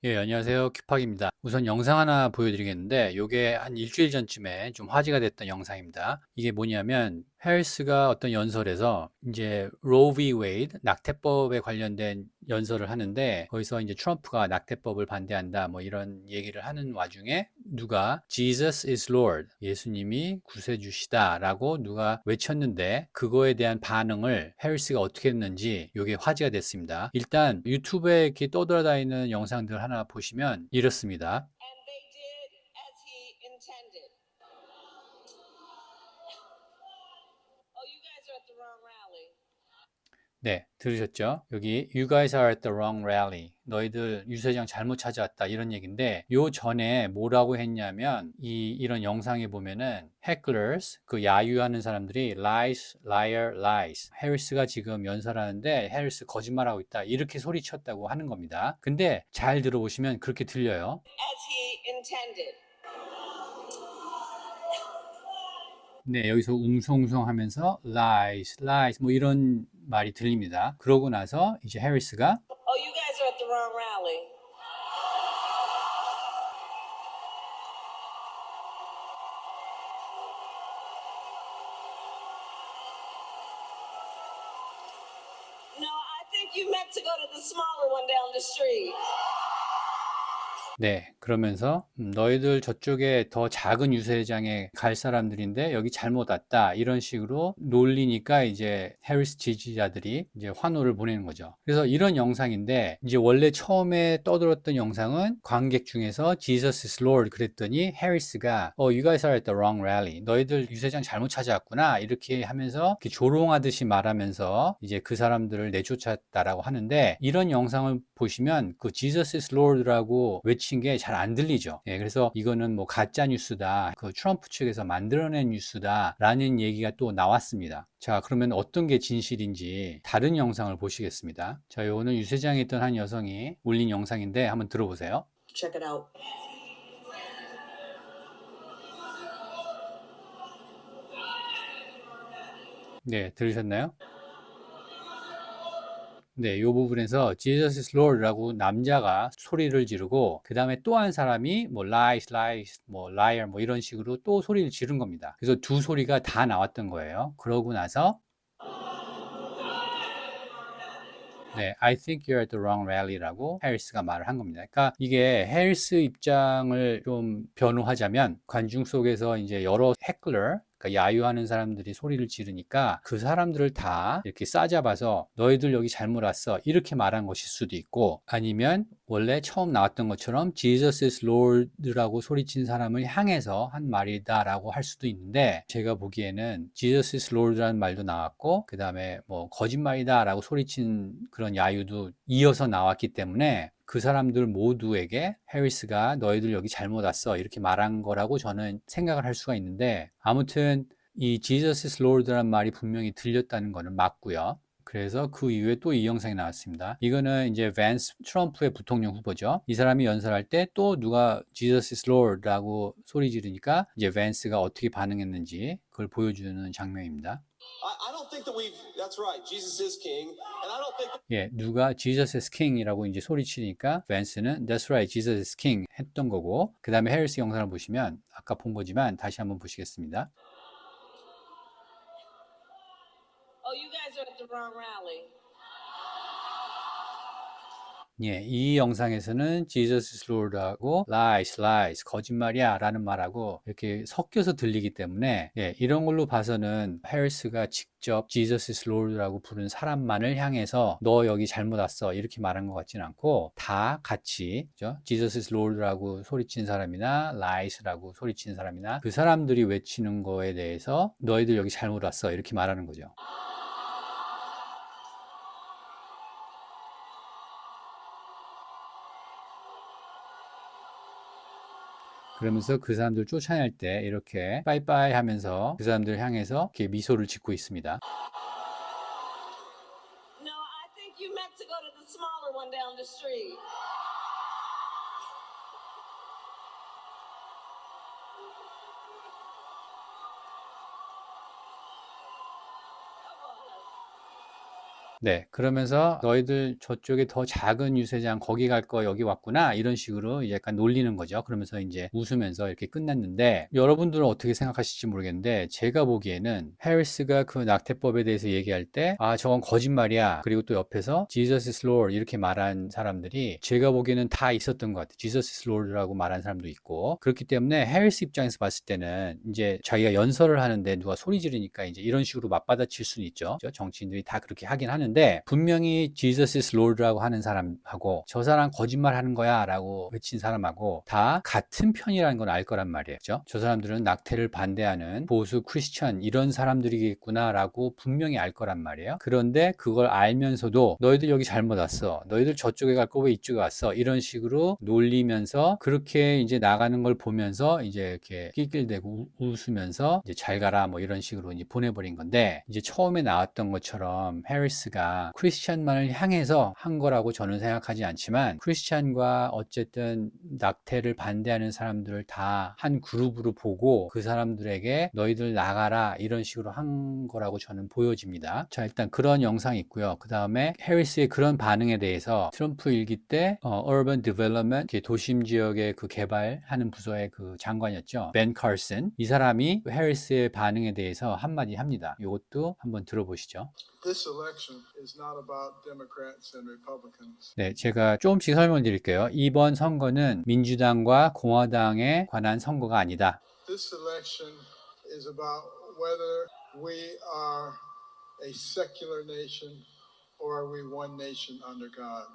예, 안녕하세요. 큐팍입니다. 우선 영상 하나 보여드리겠는데, 이게 한 일주일 전쯤에 좀 화제가 됐던 영상입니다. 이게 뭐냐면, 해리스가 어떤 연설에서 이제 로우 비 웨이드, 낙태법에 관련된 연설을 하는데, 거기서 이제 트럼프가 낙태법을 반대한다, 뭐 이런 얘기를 하는 와중에 누가 Jesus is Lord, 예수님이 구세주시다라고 누가 외쳤는데, 그거에 대한 반응을 해리스가 어떻게 했는지 이게 화제가 됐습니다. 일단 유튜브에 이렇게 떠돌아다니는 영상들 하나 보시면 이렇습니다. And they did as he intended. Oh, you guys are at the wrong rally. 네, 들으셨죠? 여기 You guys are at the wrong rally. 너희들 유세장 잘못 찾아왔다 이런 얘기인데 요 전에 뭐라고 했냐면 이런 영상에 보면은 hecklers 그 야유하는 사람들이 lies, liar, lies. 해리스가 지금 연설하는데 해리스 거짓말하고 있다 이렇게 소리쳤다고 하는 겁니다. 근데 잘 들어보시면 그렇게 들려요. As he intended. 네, 여기서 웅성웅성하면서 lies, lies 뭐 이런 말이 들립니다. 그러고 나서 이제 해리스가 Oh, you guys are at the wrong rally. No, I think you meant to go to the smaller one down the street. 네, 그러면서 너희들 저쪽에 더 작은 유세장에 갈 사람들인데 여기 잘못 왔다 이런 식으로 놀리니까 이제 해리스 지지자들이 이제 환호를 보내는 거죠. 그래서 이런 영상인데 이제 원래 처음에 떠들었던 영상은 관객 중에서 Jesus is Lord 그랬더니 해리스가 You guys are at the wrong rally. 너희들 유세장 잘못 찾아왔구나 이렇게 하면서 이렇게 조롱하듯이 말하면서 이제 그 사람들을 내쫓았다라고 하는데 이런 영상을 보시면 그 Jesus is Lord라고 외친 게 잘 안 들리죠. 예, 그래서 이거는 뭐 가짜 뉴스다. 그 트럼프 측에서 만들어낸 뉴스다라는 얘기가 또 나왔습니다. 자, 그러면 어떤 게 진실인지 다른 영상을 보시겠습니다. 자, 요거는 유세장에 있던 한 여성이 올린 영상인데 한번 들어보세요. Check it out. 네, 들으셨나요? 네, 이 부분에서 Jesus is Lord라고 남자가 소리를 지르고 그 다음에 또 한 사람이 뭐 lies, lies, 뭐 liar 뭐 이런 식으로 또 소리를 지른 겁니다. 그래서 두 소리가 다 나왔던 거예요. 그러고 나서 네, I think you're at the wrong rally라고 해리스가 말을 한 겁니다. 그러니까 이게 해리스 입장을 좀 변호하자면 관중 속에서 이제 여러 heckler 그러니까 야유하는 사람들이 소리를 지르니까 그 사람들을 다 이렇게 싸잡아서 너희들 여기 잘못 왔어 이렇게 말한 것일 수도 있고 아니면 원래 처음 나왔던 것처럼 Jesus is Lord라고 소리친 사람을 향해서 한 말이다라고 할 수도 있는데 제가 보기에는 Jesus is Lord라는 말도 나왔고 그 다음에 뭐 거짓말이다라고 소리친 그런 야유도 이어서 나왔기 때문에 그 사람들 모두에게 해리스가 너희들 여기 잘못 왔어 이렇게 말한 거라고 저는 생각을 할 수가 있는데 아무튼 이 Jesus is Lord라는 말이 분명히 들렸다는 거는 맞고요. 그래서 그 이후에 또 이 영상이 나왔습니다. 이거는 이제 밴스 트럼프의 부통령 후보죠. 이 사람이 연설할 때 또 누가 Jesus is Lord라고 소리 지르니까 이제 밴스가 어떻게 반응했는지 그걸 보여주는 장면입니다. I don't think that we've. That's right. Jesus is king, and I don't think. 예, 누가 Jesus is king이라고 이제 소리치니까 밴스는 That's right, Jesus is king 했던 거고 그 다음에 해리스 영상을 보시면 아까 본 거지만 다시 한번 보시겠습니다. Oh, you guys are at the wrong rally. 예, 이 영상에서는 Jesus is Lord하고 lies, lies, 거짓말이야 라는 말하고 이렇게 섞여서 들리기 때문에 예, 이런 걸로 봐서는 해리스가 직접 Jesus is Lord라고 부른 사람만을 향해서 너 여기 잘못 왔어 이렇게 말한 것 같지는 않고 다 같이 그죠? Jesus is Lord라고 소리친 사람이나 lies라고 소리친 사람이나 그 사람들이 외치는 거에 대해서 너희들 여기 잘못 왔어 이렇게 말하는 거죠. 그러면서 그 사람들 쫓아낼 때 이렇게 빠이빠이 하면서 그 사람들 향해서 이렇게 미소를 짓고 있습니다. No, I think you meant to go to the smaller one down the street. 네, 그러면서 너희들 저쪽에 더 작은 유세장 거기 갈 거 여기 왔구나 이런 식으로 이제 약간 놀리는 거죠. 그러면서 이제 웃으면서 이렇게 끝났는데 여러분들은 어떻게 생각하실지 모르겠는데 제가 보기에는 해리스가 그 낙태법에 대해서 얘기할 때 아 저건 거짓말이야. 그리고 또 옆에서 Jesus is Lord 이렇게 말한 사람들이 제가 보기에는 다 있었던 것 같아요. Jesus is Lord라고 말한 사람도 있고 그렇기 때문에 해리스 입장에서 봤을 때는 이제 자기가 연설을 하는데 누가 소리 지르니까 이제 이런 식으로 맞받아칠 수는 있죠. 정치인들이 다 그렇게 하긴 하는데 분명히 Jesus is Lord라고 하는 사람하고 저 사람 거짓말 하는 거야 라고 외친 사람하고 다 같은 편이라는 걸 알 거란 말이에요. 그죠? 저 사람들은 낙태를 반대하는 보수 크리스천 이런 사람들이겠구나 라고 분명히 알 거란 말이에요. 그런데 그걸 알면서도 너희들 여기 잘못 왔어. 너희들 저쪽에 갈 거 왜 이쪽에 왔어? 이런 식으로 놀리면서 그렇게 이제 나가는 걸 보면서 이제 이렇게 낄낄대고 웃으면서 이제 잘 가라 뭐 이런 식으로 이제 보내버린 건데 이제 처음에 나왔던 것처럼 해리스가 크리스찬만을 향해서 한 거라고 저는 생각하지 않지만 크리스찬과 어쨌든 낙태를 반대하는 사람들을 다 한 그룹으로 보고 그 사람들에게 너희들 나가라 이런 식으로 한 거라고 저는 보여집니다. 자 일단 그런 영상이 있고요. 그 다음에 해리스의 그런 반응에 대해서 트럼프 일기 때 Urban Development 도심 지역의 그 개발하는 부서의 그 장관이었죠. 벤 칼슨 이 사람이 해리스의 반응에 대해서 한마디 합니다. 이것도 한번 들어보시죠. This election is not about Democrats and Republicans. 네, 제가 조금씩 설명을 드릴게요. 이번 선거는 민주당과 공화당에 관한 선거가 아니다. This election is about whether we are a secular nation or are we one nation under God.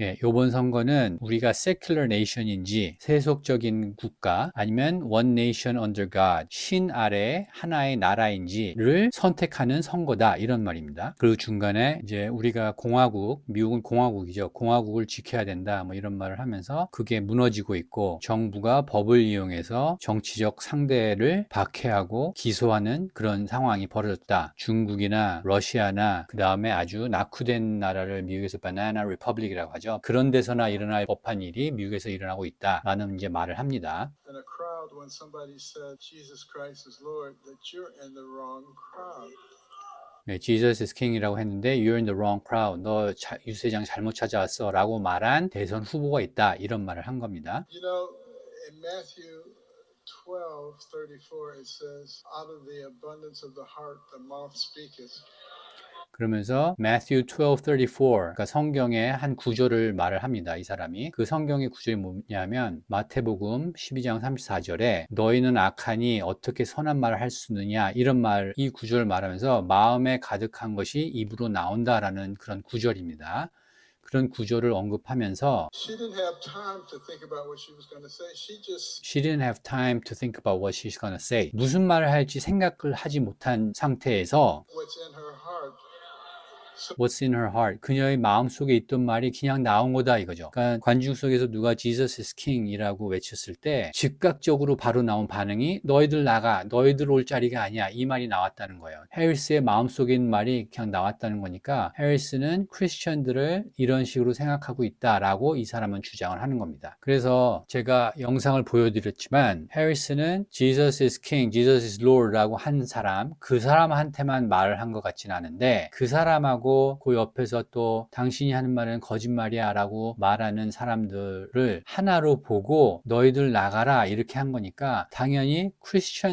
예, 이번 선거는 우리가 secular nation인지 세속적인 국가 아니면 one nation under God 신 아래 하나의 나라인지를 선택하는 선거다 이런 말입니다. 그 중간에 이제 우리가 공화국, 미국은 공화국이죠. 공화국을 지켜야 된다 뭐 이런 말을 하면서 그게 무너지고 있고 정부가 법을 이용해서 정치적 상대를 박해하고 기소하는 그런 상황이 벌어졌다. 중국이나 러시아나 그 다음에 아주 낙후된 나라를 미국에서 바나나 리퍼블릭이라고 하죠. 그런 데서나 일어날 법한 일이 미국에서 일어나고 있다라는 이제 말을 합니다. In a crowd, when somebody said Jesus Christ is Lord, that you're in the wrong crowd. 네, Jesus is King이라고 했는데 You're in the wrong crowd. 너 유세장 잘못 찾아왔어 라고 말한 대선 후보가 있다. 이런 말을 한 겁니다. You know, in Matthew 12:34 it says, out of the abundance of the heart the mouth speaketh. 그러면서 Matthew 12:34 그러니까 성경의 한 구절을 말을 합니다. 이 사람이. 그 성경의 구절이 뭐냐면 마태복음 12장 34절에 너희는 악하니 어떻게 선한 말을 할 수 있느냐 이런 말, 이 구절을 말하면서 마음에 가득한 것이 입으로 나온다라는 그런 구절입니다. 그런 구절을 언급하면서 She didn't have time to think about what she was going to say. She didn't have time to think about what she's gonna say. 무슨 말을 할지 생각을 하지 못한 상태에서 what's in her heart. What's in her heart? 그녀의 마음속에 있던 말이 그냥 나온 거다 이거죠. 그러니까 관중 속에서 누가 Jesus is King이라고 외쳤을 때 즉각적으로 바로 나온 반응이 너희들 나가, 너희들 올 자리가 아니야 이 말이 나왔다는 거예요. 해리스의 마음속에 있는 말이 그냥 나왔다는 거니까 해리스는 크리스천들을 이런 식으로 생각하고 있다라고 이 사람은 주장을 하는 겁니다. 그래서 제가 영상을 보여드렸지만 해리스는 Jesus is King, Jesus is Lord라고 한 사람, 그 사람한테만 말을 한 것 같지는 않은데 그 사람하고 그 옆에서 또 당신이 하는 말은 거짓말이야 라고 말하는 사람들을 하나로 보고 너희들 나가라 이렇게 한 거니까 당연히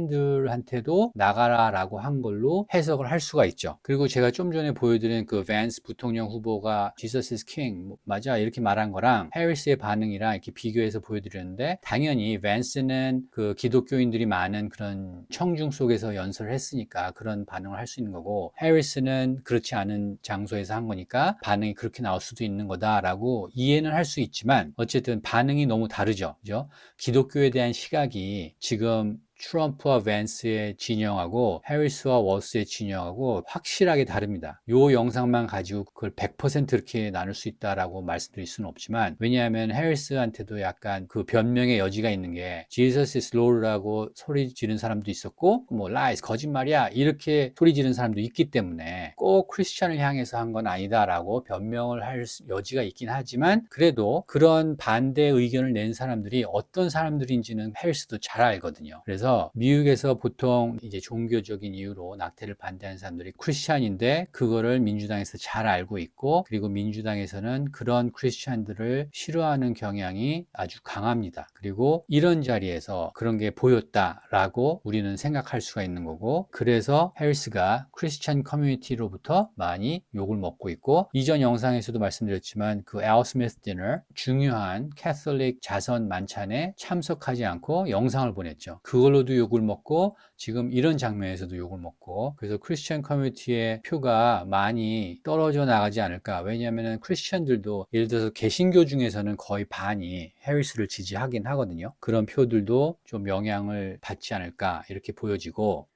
크리스천들한테도 나가라 라고 한 걸로 해석을 할 수가 있죠. 그리고 제가 좀 전에 보여드린 그 밴스 부통령 후보가 Jesus is King 맞아 이렇게 말한 거랑 해리스의 반응이랑 이렇게 비교해서 보여드렸는데 당연히 밴스는 그 기독교인들이 많은 그런 청중 속에서 연설을 했으니까 그런 반응을 할 수 있는 거고 해리스는 그렇지 않은 장소에서 한 거니까 반응이 그렇게 나올 수도 있는 거다라고 이해는 할 수 있지만 어쨌든 반응이 너무 다르죠. 그죠? 기독교에 대한 시각이 지금 트럼프와 밴스의 진영하고 해리스와 워스의 진영하고 확실하게 다릅니다. 이 영상만 가지고 그걸 100% 이렇게 나눌 수 있다라고 말씀드릴 수는 없지만 왜냐하면 해리스한테도 약간 그 변명의 여지가 있는 게 Jesus is Lord라고 소리 지른 사람도 있었고 뭐 lies 거짓말이야 이렇게 소리 지른 사람도 있기 때문에 꼭 크리스천을 향해서 한 건 아니다라고 변명을 할 여지가 있긴 하지만 그래도 그런 반대 의견을 낸 사람들이 어떤 사람들인지는 해리스도 잘 알거든요. 그래서 있어서 미국에서 보통 이제 종교적인 이유로 낙태를 반대하는 사람들이 크리스찬인데 그거를 민주당에서 잘 알고 있고 그리고 민주당에서는 그런 크리스찬들을 싫어하는 경향이 아주 강합니다. 그리고 이런 자리에서 그런 게 보였다라고 우리는 생각할 수가 있는 거고 그래서 해리스가 크리스찬 커뮤니티로부터 많이 욕을 먹고 있고 이전 영상에서도 말씀드렸지만 그 알 스미스 디너 중요한 캐톨릭 자선 만찬에 참석하지 않고 영상을 보냈죠. 그걸로도 욕을 먹고 지금 이런 장면에서도 욕을 먹고 그래서 크리스천 커뮤니티의 표가 많이 떨어져 나가지 않을까. 왜냐하면 크리스천들도 예를 들어서 개신교 중에서는 거의 반이 해리스를 지지하긴 하거든요. 그런 표들도 좀 영향을 받지 않을까 이렇게 보여지고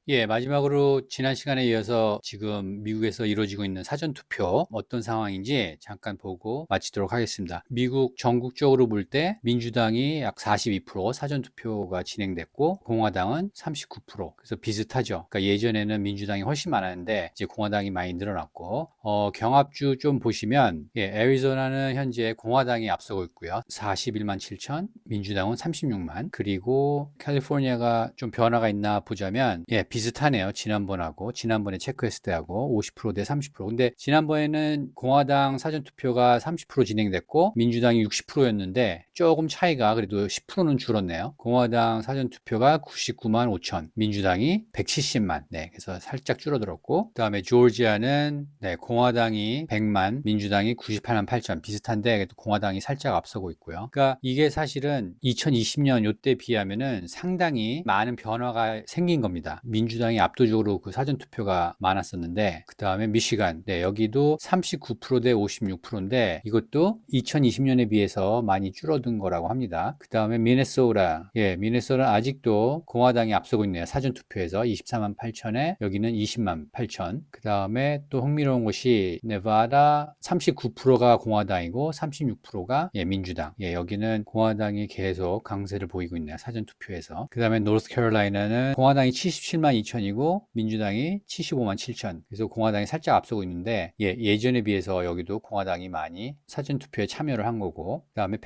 예, 마지막으로 지난 시간에 이어서 지금 미국에서 이루어지고 있는 사전투표 어떤 상황인지 잠깐 보고 마치도록 하겠습니다. 미국 전국적으로 볼 때 민주당이 약 42% 사전투표가 진행됐고 공화당은 39%. 그래서 비슷하죠. 그러니까 예전에는 민주당이 훨씬 많았는데 이제 공화당이 많이 늘어났고 경합주 좀 보시면 예, 애리조나는 현재 공화당이 앞서고 있고요. 41만 7천, 민주당은 36만. 그리고 캘리포니아가 좀 변화가 있나 보자면 예, 비슷하네요. 지난번에 체크했을 때하고 50% 대 30%. 근데 지난번에는 공화당 사전투표가 30% 진행됐고 민주당이 60%였는데 조금 차이가 그래도 10%는 줄었네요. 공화당 사전투표가 99만 5천, 민주당이 170만. 네, 그래서 살짝 줄어들었고 그다음에 조지아는 네, 공화당이 100만, 민주당이 98만 8천. 비슷한데 그래도 공화당이 살짝 앞서고 있고요. 그러니까 이게 사실은 2020년 요때 비하면은 상당히 많은 변화가 생긴 겁니다. 민주당이 압도적으로 그 사전투표가 많았었는데 그 다음에 미시간 네, 여기도 39% 대 56%인데 이것도 2020년에 비해서 많이 줄어든 거라고 합니다. 그 다음에 미네소타 예, 미네소타는 아직도 공화당이 앞서고 있네요. 사전투표에서 24만 8천에 여기는 20만 8천. 그 다음에 또 흥미로운 것이 네바다 39%가 공화당이고 36%가 예, 민주당 예, 여기는 공화당이 계속 강세를 보이고 있네요. 사전투표에서. 그 다음에 노스캐롤라이나는 공화당이 77만 2천이고 민주당이 75만 7천. 그래서 공화당이 살짝 앞서고 있는데 예, 예전에 비해서 여기도 공화당이 많이 사전투표에 참여를 한 거고 그 다음에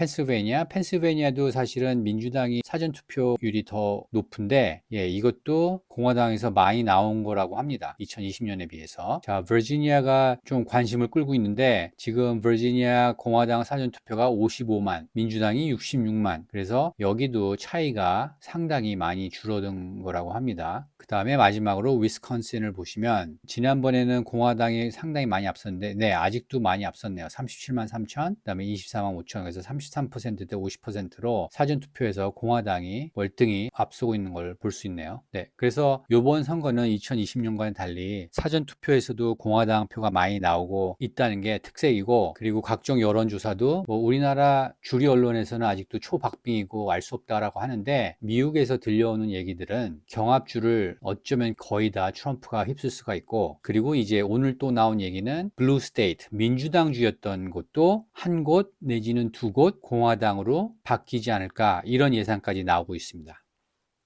펜실베니아도 사실은 민주당이 사전투표율이 더 높은데 예, 이것도 공화당에서 많이 나온 거라고 합니다. 2020년에 비해서. 자, 버지니아가 좀 관심을 끌고 있는데 지금 버지니아 공화당 사전투표가 55만, 민주당이 66만. 그래서 여기도 차이가 상당히 많이 줄어든 거라고 합니다. 그 다음에 마지막으로 위스콘신을 보시면 지난번에는 공화당이 상당히 많이 앞섰는데 네, 아직도 많이 앞섰네요. 37만 3천, 그 다음에 24만 5천. 그래서 33%대 50%로 사전투표에서 공화당이 월등히 앞서고 있는 걸 볼 수 있네요. 네, 그래서 이번 선거는 2020년과는 달리 사전투표에서도 공화당 표가 많이 나오고 있다는 게 특색이고 그리고 각종 여론조사도 뭐 우리나라 주류 언론에서는 아직도 초박빙이고 알 수 없다라고 하는데 미국에서 들려오는 얘기들은 경합주를 어쩌면 거의 다 트럼프가 휩쓸 수가 있고 그리고 이제 오늘 또 나온 얘기는 블루 스테이트 민주당주였던 곳도 한 곳 내지는 두 곳 공화당으로 바뀌지 않을까 이런 예상까지 나오고 있습니다.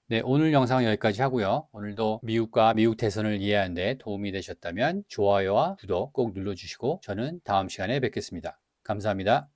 네, 오늘 영상은 여기까지 하고요. 오늘도 미국과 미국 대선을 이해하는 데 도움이 되셨다면 좋아요와 구독 꼭 눌러주시고 저는 다음 시간에 뵙겠습니다. 감사합니다.